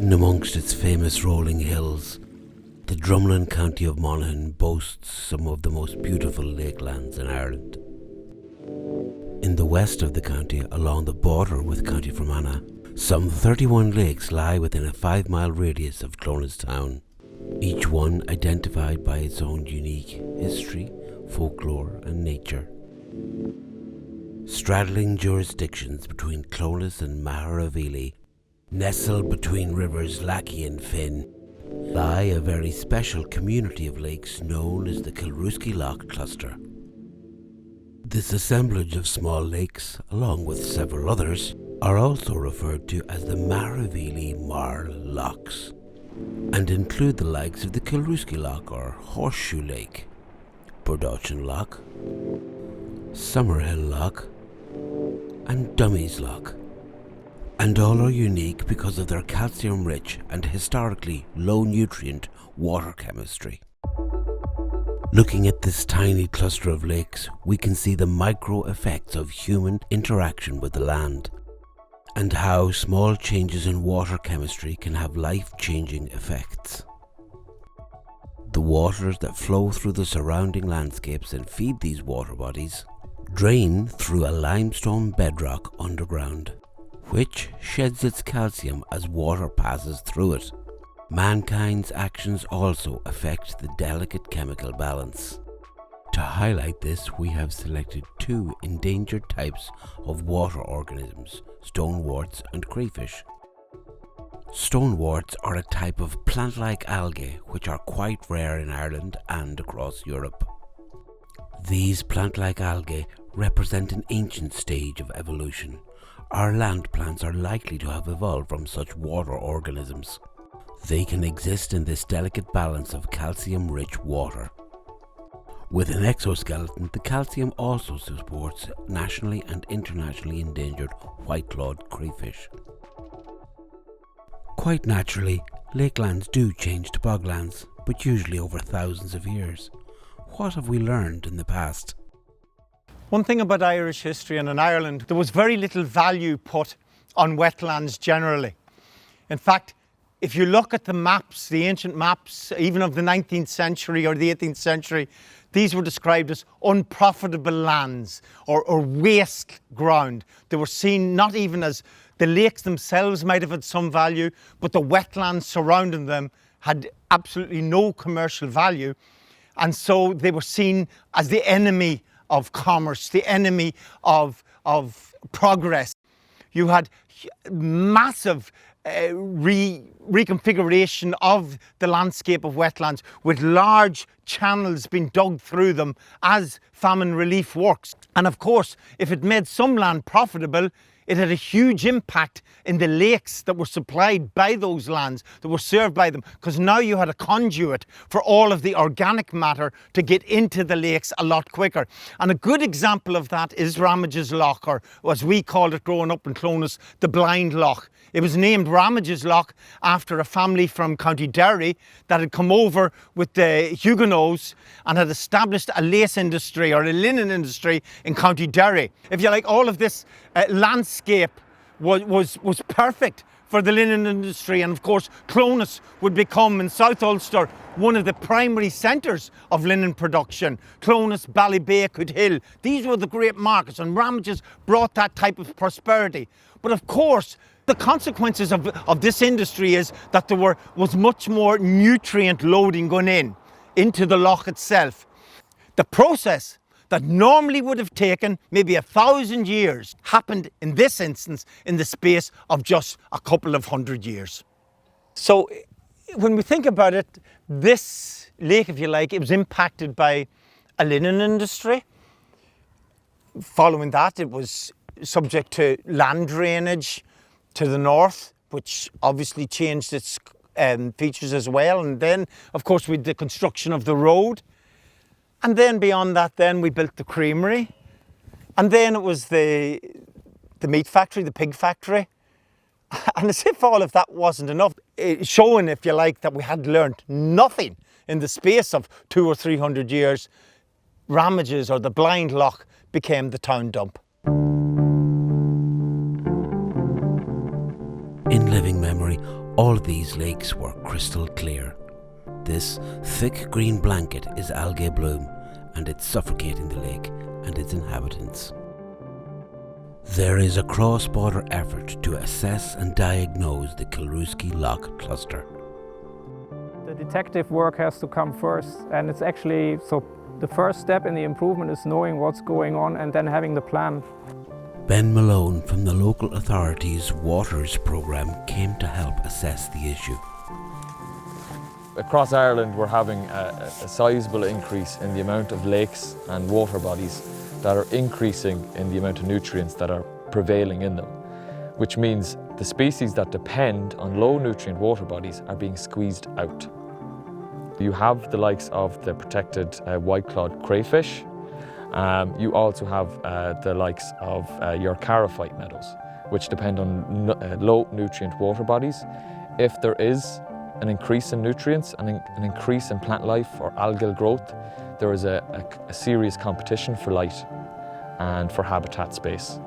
Hidden amongst its famous rolling hills, the drumlin county of Monaghan boasts some of the most beautiful lakelands in Ireland. In the west of the county, along the border with County Monaghan, some 31 lakes lie within a 5-mile radius of Clonus town, each one identified by its own unique history, folklore and nature. Straddling jurisdictions between Clonus and Maharavili, nestled between rivers Lackey and Finn, lie a very special community of lakes known as the Kilrooskey Lough Cluster. This assemblage of small lakes, along with several others, are also referred to as the Maharavili Loughs, and include the likes of the Kilrooskey Lough or Horseshoe Lake, Burdochan Lough, Summerhill Lough, and Dummies Lough. And all are unique because of their calcium-rich and historically low-nutrient water chemistry. Looking at this tiny cluster of lakes, we can see the micro effects of human interaction with the land, and how small changes in water chemistry can have life-changing effects. The waters that flow through the surrounding landscapes and feed these water bodies drain through a limestone bedrock underground, which sheds its calcium as water passes through it. Mankind's actions also affect the delicate chemical balance. To highlight this, we have selected 2 endangered types of water organisms, stoneworts and crayfish. Stoneworts are a type of plant-like algae which are quite rare in Ireland and across Europe. These plant-like algae represent an ancient stage of evolution. Our land plants are likely to have evolved from such water organisms. They can exist in this delicate balance of calcium-rich water. With an exoskeleton, the calcium also supports nationally and internationally endangered white-clawed crayfish. Quite naturally, lakelands do change to boglands, but usually over thousands of years. What have we learned in the past? One thing about Irish history and in Ireland, there was very little value put on wetlands generally. In fact, if you look at the maps, the ancient maps, even of the 19th century or the 18th century, these were described as unprofitable lands or waste ground. They were seen not even as the lakes themselves might have had some value, but the wetlands surrounding them had absolutely no commercial value. And so they were seen as the enemy of commerce, the enemy of progress. You had massive reconfiguration of the landscape of wetlands with large channels being dug through them as famine relief works. And of course, if it made some land profitable, it had a huge impact in the lakes that were supplied by those lands, that were served by them, because now you had a conduit for all of the organic matter to get into the lakes a lot quicker. And a good example of that is Ramage's Lough, or as we called it growing up in Clonus, the Blind Lough. It was named Ramage's Lough after a family from County Derry that had come over with the Huguenots and had established a lace industry or a linen industry in County Derry. If you like, all of this landscape was perfect for the linen industry, and of course Clonus would become in South Ulster one of the primary centres of linen production. Clonus, Ballybay, Hill, these were the great markets, and Ramage's brought that type of prosperity. But of course, the consequences of this industry is that there was much more nutrient loading going into the lough itself. The process that normally would have taken maybe 1,000 years happened in this instance in the space of just a couple of 100 years. So when we think about it, this lake, if you like, it was impacted by a linen industry. Following that, it was subject to land drainage to the north, which obviously changed its features as well. And then, of course, with the construction of the road. And then beyond that, then we built the creamery. And then it was the meat factory, the pig factory. And as if all of that wasn't enough, showing, if you like, that we had learned nothing in the space of 200 or 300 years, Ramage's, or the Blind Lough, became the town dump. In living memory, All of these lakes were crystal clear. This thick green blanket is algae bloom, and it's suffocating the lake and its inhabitants. There is a cross-border effort to assess and diagnose the Kilrooskey Lough Cluster. The detective work has to come first, and it's actually, so the first step in the improvement is knowing what's going on and then having the plan. Ben Malone from the local authority's Waters programme came to help assess the issue. Across Ireland we're having a sizable increase in the amount of lakes and water bodies that are increasing in the amount of nutrients that are prevailing in them, which means the species that depend on low nutrient water bodies are being squeezed out. You have the likes of the protected white-clawed crayfish. You also have the likes of your charophyte meadows, which depend on low nutrient water bodies. If there is an increase in nutrients and an increase in plant life or algal growth, there is a serious competition for light and for habitat space.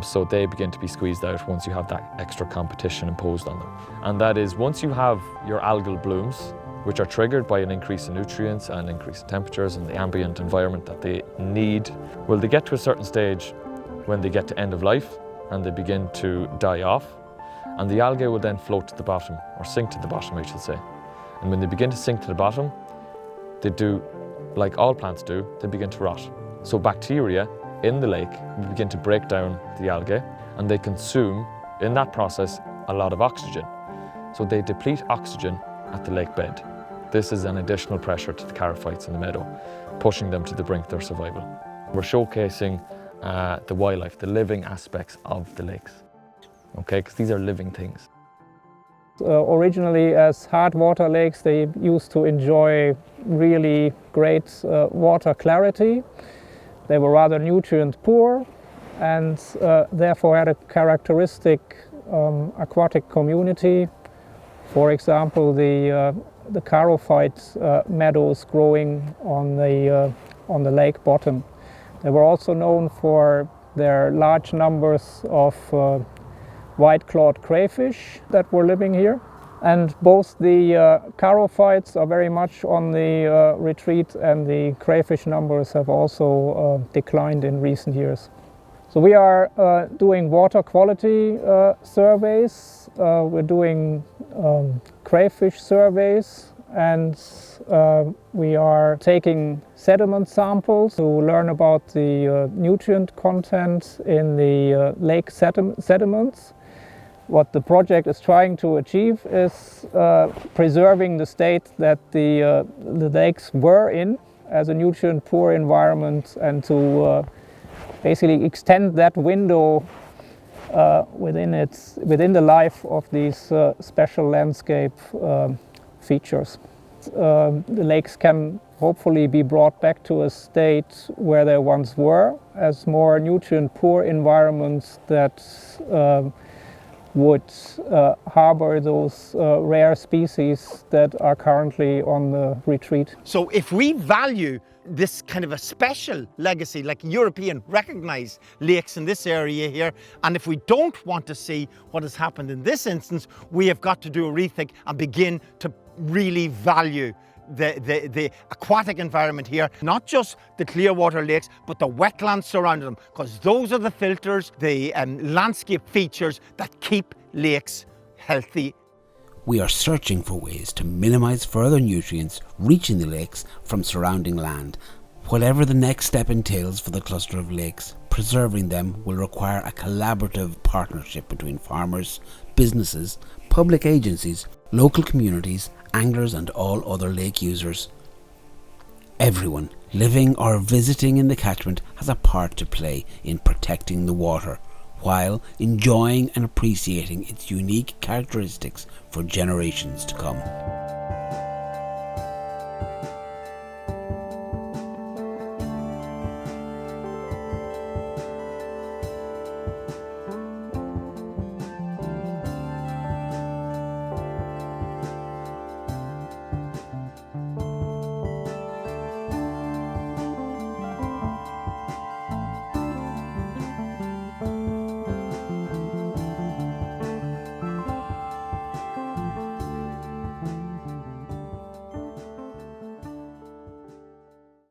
So they begin to be squeezed out once you have that extra competition imposed on them. And that is, once you have your algal blooms, which are triggered by an increase in nutrients and increase in temperatures and the ambient environment that they need, well, they get to a certain stage when they get to end of life and they begin to die off, and the algae will then float to the bottom, or sink to the bottom, I should say. And when they begin to sink to the bottom, they do, like all plants do, they begin to rot. So bacteria in the lake begin to break down the algae, and they consume, in that process, a lot of oxygen. So they deplete oxygen at the lake bed. This is an additional pressure to the charophytes in the meadow, pushing them to the brink of their survival. We're showcasing the wildlife, the living aspects of the lakes, okay? Because these are living things. Originally, as hard water lakes, they used to enjoy really great water clarity. They were rather nutrient poor and therefore had a characteristic aquatic community. For example, the charophyte meadows growing on the lake bottom. They were also known for their large numbers of white-clawed crayfish that were living here. And both the charophytes are very much on the retreat, and the crayfish numbers have also declined in recent years. So we are doing water quality surveys, we're doing crayfish surveys, and we are taking sediment samples to learn about the nutrient content in the lake sediments. What the project is trying to achieve is preserving the state that the lakes were in as a nutrient-poor environment, and to basically extend that window within the life of these special landscape features. The lakes can hopefully be brought back to a state where they once were, as more nutrient-poor environments that would harbor those rare species that are currently on the retreat. So if we value this kind of a special legacy, like European recognised lakes in this area here, and if we don't want to see what has happened in this instance, we have got to do a rethink and begin to really value the aquatic environment here, not just the clear water lakes, but the wetlands surrounding them, because those are the filters, the landscape features that keep lakes healthy. We are searching for ways to minimise further nutrients reaching the lakes from surrounding land. Whatever the next step entails for the cluster of lakes, preserving them will require a collaborative partnership between farmers, businesses, public agencies, local communities, anglers and all other lake users. Everyone living or visiting in the catchment has a part to play in protecting the water, while enjoying and appreciating its unique characteristics for generations to come.